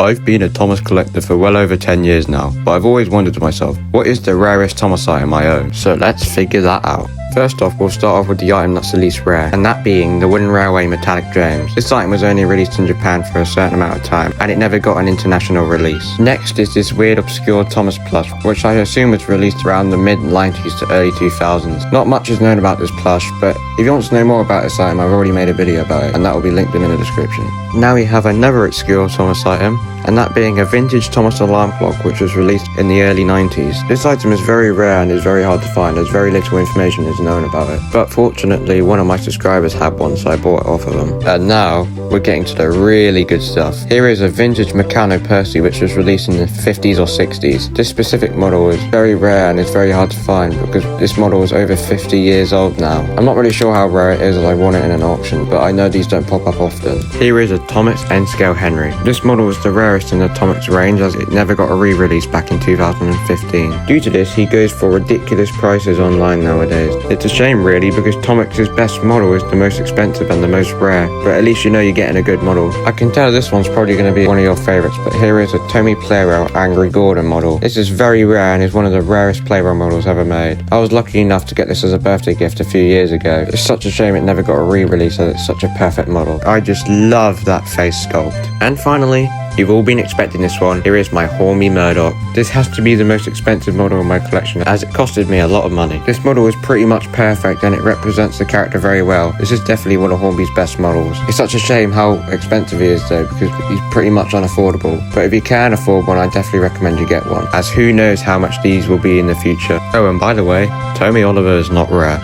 I've been a Thomas collector for well over 10 years now, but I've always wondered to myself, what is the rarest Thomas item I own? So let's figure that out. First off, we'll start off with the item that's the least rare, and that being the Wooden Railway Metallic Gems. This item was only released in Japan for a certain amount of time, and it never got an international release. Next is this weird obscure Thomas plush, which I assume was released around the mid-90s to early 2000s. Not much is known about this plush, but if you want to know more about this item, I've already made a video about it, and that will be linked in the description. Now we have another obscure Thomas item, and that being a vintage Thomas alarm clock which was released in the early 90s. This item is very rare and is very hard to find, as very little information is known about it. But fortunately, one of my subscribers had one, so I bought it off of them. And now, we're getting to the really good stuff. Here is a vintage Meccano Percy which was released in the 50s or 60s. This specific model is very rare and it's very hard to find because this model is over 50 years old now. I'm not really sure how rare it is as I won it in an auction, but I know these don't pop up often. Here is a Thomas N-Scale Henry. This model is the rarest in the Thomas range as it never got a re-release back in 2015. Due to this, he goes for ridiculous prices online nowadays. It's a shame really because Thomas's best model is the most expensive and the most rare, but at least you know you're getting a good model. I can tell this one's probably going to be one of your favourites, but here is a Tommy Playwell Angry Gordon model. This is very rare and is one of the rarest Playwell models ever made. I was lucky enough to get this as a birthday gift a few years ago. It's such a shame it never got a re-release as it's such a perfect model. I just love that face sculpt. And finally, you've all been expecting this one. Here is my Hormy Murdoch. This has to be the most expensive model in my collection as it costed me a lot of money. This model is pretty much perfect and it represents the character very well. This is definitely one of Hornby's best models. It's such a shame how expensive he is though because he's pretty much unaffordable. But if you can afford one, I definitely recommend you get one, as who knows how much these will be in the future. Oh, and by the way, Tommy Oliver is not rare.